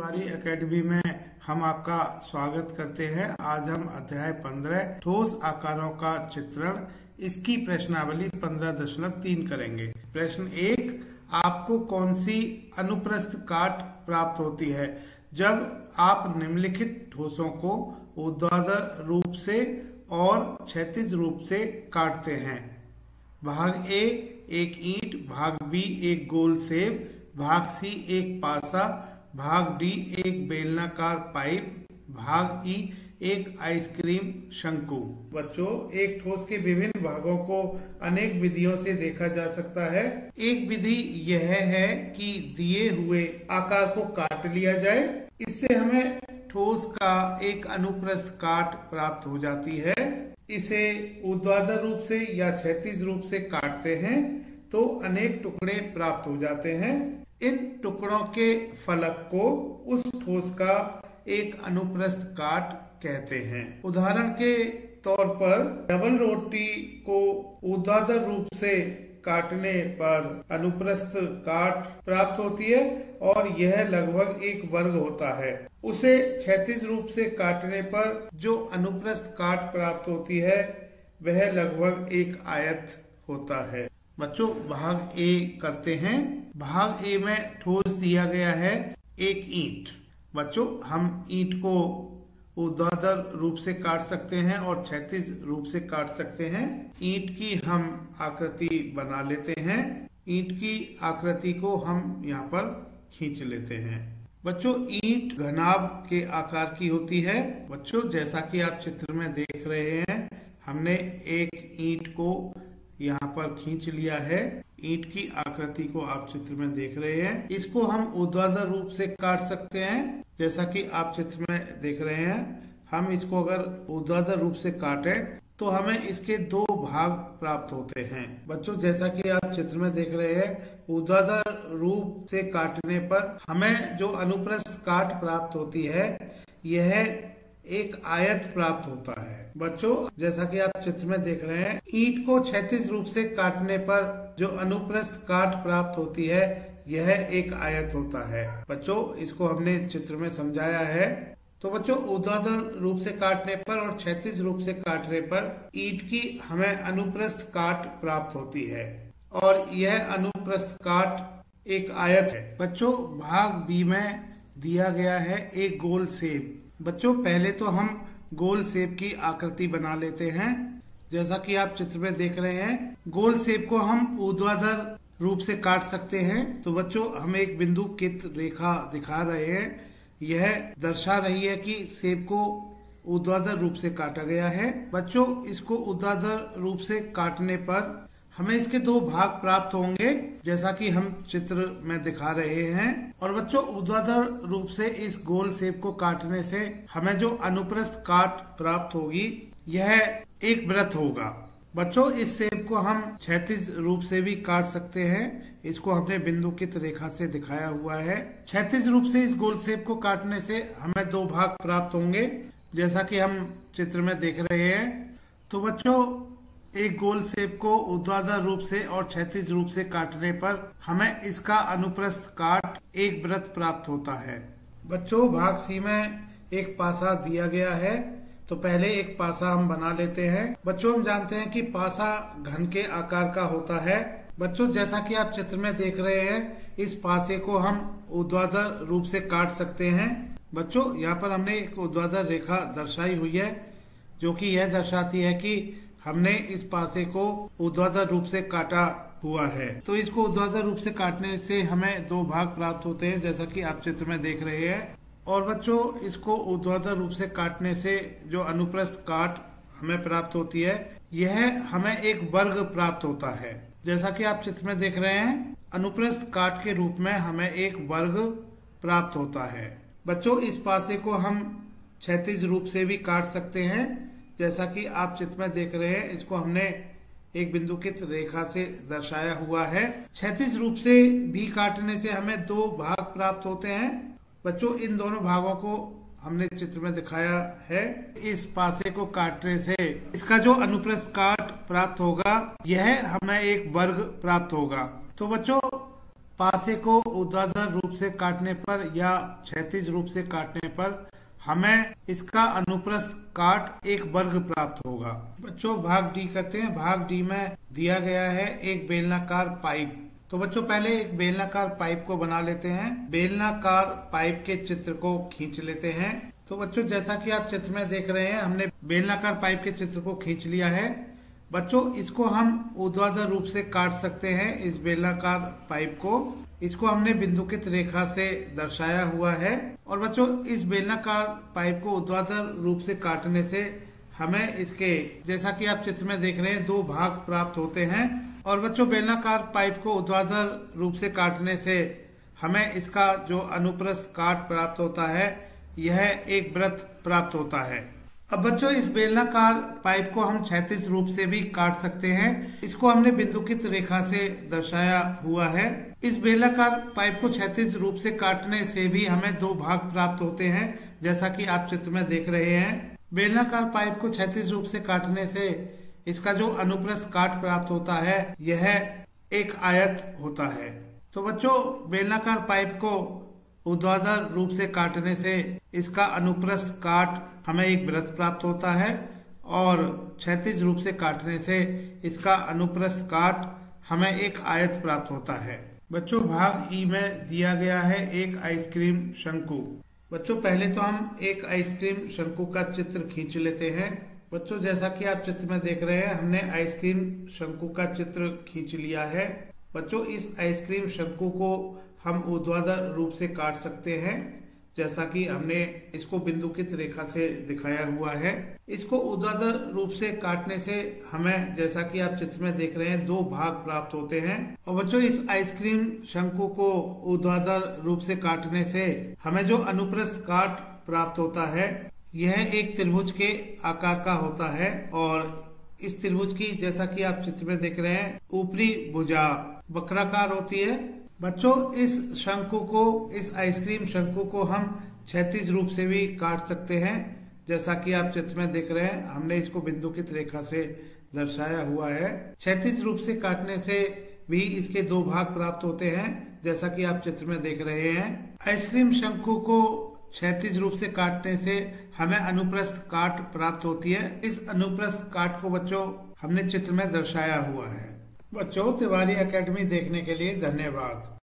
Tiwari academy में हम आपका स्वागत करते हैं। आज हम अध्याय 15 ठोस आकारों का चित्रण, इसकी प्रश्नावली 15.3 करेंगे। प्रश्न 1, आपको कौन सी अनुप्रस्थ काट प्राप्त होती है जब आप निम्नलिखित ठोसों को ऊर्ध्वाधर रूप से और क्षैतिज रूप से काटते हैं? भाग ए एक ईंट, भाग बी एक गोल सेब, भाग सी एक पासा, भाग डी एक बेलनाकार पाइप, भाग ई एक आइसक्रीम शंकु। बच्चों, एक ठोस के विभिन्न भागों को अनेक विधियों से देखा जा सकता है। एक विधि यह है कि दिए हुए आकार को काट लिया जाए, इससे हमें ठोस का एक अनुप्रस्थ काट प्राप्त हो जाती है। इसे ऊर्ध्वाधर रूप से या क्षैतिज रूप से काटते हैं तो अनेक टुकड़े प्राप्त हो जाते हैं। इन टुकड़ों के फलक को उस ठोस का एक अनुप्रस्थ काट कहते हैं। उदाहरण के तौर पर डबल रोटी को ऊर्ध्वाधर रूप से काटने पर अनुप्रस्थ काट प्राप्त होती है और यह लगभग एक वर्ग होता है। उसे क्षैतिज रूप से काटने पर जो अनुप्रस्थ काट प्राप्त होती है वह लगभग एक आयत होता है। बच्चों, भाग ए करते हैं। भाग ए में ठोस दिया गया है एक ईंट। बच्चों, हम ईंट को ऊर्ध्वाधर रूप से काट सकते हैं और क्षैतिज रूप से काट सकते हैं। ईंट की हम आकृति बना लेते हैं। ईंट की आकृति को हम यहाँ पर खींच लेते हैं। बच्चों, ईंट घनाभ के आकार की होती है। बच्चों, जैसा कि आप चित्र में देख रहे हैं, हमने एक ईंट को यहाँ पर खींच लिया है। ईंट की आकृति को आप चित्र में देख रहे हैं। इसको हम ऊर्ध्वाधर रूप से काट सकते हैं, जैसा कि आप चित्र में देख रहे हैं। हम इसको अगर ऊर्ध्वाधर रूप से काटें तो हमें इसके दो भाग प्राप्त होते हैं। बच्चों, जैसा कि आप चित्र में देख रहे हैं, ऊर्ध्वाधर रूप से काटने पर हमें जो अनुप्रस्थ काट प्राप्त होती है यह एक आयत प्राप्त होता है। बच्चों, जैसा कि आप चित्र में देख रहे हैं, ईंट को क्षैतिज रूप से काटने पर जो अनुप्रस्थ काट प्राप्त होती है यह एक आयत होता है। बच्चों, इसको हमने चित्र में समझाया है। तो बच्चों, ऊर्ध्वाधर रूप से काटने पर और क्षैतिज रूप से काटने पर ईंट की हमें अनुप्रस्थ काट प्राप्त होती है और यह अनुप्रस्थ काट एक आयत है। बच्चों, भाग बी में दिया गया है एक गोल सेब। बच्चों, पहले तो हम गोल सेब की आकृति बना लेते हैं। जैसा कि आप चित्र में देख रहे हैं, गोल सेब को हम ऊर्ध्वाधर रूप से काट सकते हैं। तो बच्चों, हम एक बिंदुकित रेखा दिखा रहे हैं। यह दर्शा रही है कि सेब को ऊर्ध्वाधर रूप से काटा गया है। बच्चों, इसको ऊर्ध्वाधर रूप से काटने पर हमें इसके दो भाग प्राप्त होंगे, जैसा कि हम चित्र में दिखा रहे हैं। और बच्चों, ऊर्ध्वाधर रूप से इस गोल सेब को काटने से हमें जो अनुप्रस्थ काट प्राप्त होगी यह एक वृत्त होगा। बच्चों, इस सेब को हम क्षैतिज रूप से भी काट सकते हैं। इसको हमने बिंदुकित रेखा से दिखाया हुआ है। क्षैतिज रूप से इस गोल सेब को काटने से हमें दो भाग प्राप्त होंगे, जैसा कि हम चित्र में देख रहे हैं। तो बच्चों, एक गोल सेब को ऊर्ध्वाधर रूप से और क्षैतिज रूप से काटने पर हमें इसका अनुप्रस्थ काट एक वृत्त प्राप्त होता है। बच्चों, भाग सी में एक पासा दिया गया है, तो पहले एक पासा हम बना लेते हैं। बच्चों, हम जानते हैं कि पासा घन के आकार का होता है। बच्चों, जैसा कि आप चित्र में देख रहे हैं, इस पासे को हम ऊर्ध्वाधर रूप से काट सकते हैं। बच्चों, यहाँ पर हमने एक ऊर्ध्वाधर रेखा दर्शाई हुई है, जो कि यह दर्शाती है कि हमने इस पासे को ऊर्ध्वाधर रूप से काटा हुआ है। तो इसको ऊर्ध्वाधर रूप से काटने से हमें दो भाग प्राप्त होते हैं, जैसा कि आप चित्र में देख रहे हैं। और बच्चों, इसको ऊर्ध्वाधर रूप से काटने से जो अनुप्रस्थ काट हमें प्राप्त होती है यह हमें एक वर्ग प्राप्त होता है। जैसा कि आप चित्र में देख रहे हैं, अनुप्रस्थ काट के रूप में हमें एक वर्ग प्राप्त होता है। बच्चों, इस पासे को हम क्षैतिज रूप से भी काट सकते हैं, जैसा कि आप चित्र में देख रहे हैं। इसको हमने एक बिंदुकित रेखा से दर्शाया हुआ है। क्षैतिज रूप से भी काटने से हमें दो भाग प्राप्त होते हैं। बच्चों, इन दोनों भागों को हमने चित्र में दिखाया है। इस पासे को काटने से इसका जो अनुप्रस्थ काट प्राप्त होगा यह हमें एक वर्ग प्राप्त होगा। तो बच्चों, पासे को ऊर्ध्वाधर रूप से काटने पर या क्षैतिज रूप से काटने पर हमें इसका अनुप्रस्थ काट एक वर्ग प्राप्त होगा। बच्चों भाग डी करते हैं। भाग डी में दिया गया है एक बेलनाकार पाइप। तो बच्चों पहले एक बेलनाकार पाइप को बना लेते हैं। बेलनाकार पाइप के चित्र को खींच लेते हैं। तो बच्चों जैसा कि आप चित्र में देख रहे हैं, हमने बेलनाकार पाइप के चित्र को खींच लिया है। बच्चों इसको हम ऊर्ध्वाधर रूप से काट सकते हैं। इस बेलनाकार पाइप को, इसको हमने बिंदुकित रेखा से दर्शाया हुआ है। और बच्चों इस बेलनाकार पाइप को ऊर्ध्वाधर रूप से काटने से हमें इसके, जैसा कि आप चित्र में देख रहे हैं, दो भाग प्राप्त होते हैं। और बच्चों बेलनाकार पाइप को ऊर्ध्वाधर रूप से काटने से हमें इसका जो अनुप्रस्थ काट प्राप्त होता है, यह एक वृत्त प्राप्त होता है। अब बच्चों इस बेलनाकार पाइप को हम क्षैतिज रूप से भी काट सकते हैं। इसको हमने बिंदुकित रेखा से दर्शाया हुआ है। इस बेलनाकार पाइप को क्षैतिज रूप से काटने से भी हमें दो भाग प्राप्त होते हैं, जैसा कि आप चित्र में देख रहे हैं। बेलनाकार पाइप को क्षैतिज रूप से काटने से इसका जो अनुप्रस्थ काट प्राप्त होता है, यह एक आयत होता है। तो बच्चों बेलनाकार पाइप को ऊर्ध्वाधर रूप से काटने से इसका अनुप्रस्थ काट हमें एक वृत्त प्राप्त होता है और क्षैतिज रूप से काटने से इसका अनुप्रस्थ काट हमें एक आयत प्राप्त होता है। बच्चों भाग ई में दिया गया है एक आइसक्रीम शंकु। बच्चों पहले तो हम एक आइसक्रीम शंकु का चित्र खींच लेते हैं। बच्चों जैसा कि आप चित्र में देख रहे हैं, हमने आइसक्रीम शंकु का चित्र खींच लिया है। बच्चों इस आइसक्रीम शंकु को हम ऊर्ध्वाधर रूप से काट सकते हैं, जैसा कि हमने इसको बिंदुकित रेखा से दिखाया हुआ है। इसको ऊर्ध्वाधर रूप से काटने से हमें, जैसा कि आप चित्र में देख रहे हैं, दो भाग प्राप्त होते हैं। और बच्चों इस आइसक्रीम शंकु को ऊर्ध्वाधर रूप से काटने से हमें जो अनुप्रस्थ काट प्राप्त होता है, यह एक त्रिभुज के आकार का होता है। और इस त्रिभुज की, जैसा कि आप चित्र में देख रहे हैं, ऊपरी भुजा वक्राकार होती है। बच्चों इस शंकु को, इस आइसक्रीम शंकु को हम क्षैतिज रूप से भी काट सकते हैं, जैसा कि आप चित्र में देख रहे हैं। हमने इसको बिंदुकित रेखा से दर्शाया हुआ है। क्षैतिज रूप से काटने से भी इसके दो भाग प्राप्त होते हैं, जैसा कि आप चित्र में देख रहे हैं। आइसक्रीम शंकु को क्षैतिज रूप से काटने से हमें अनुप्रस्थ काट प्राप्त होती है। इस अनुप्रस्थ काट को बच्चों हमने चित्र में दर्शाया हुआ है। बच्चों तिवारी एकेडमी देखने के लिए धन्यवाद।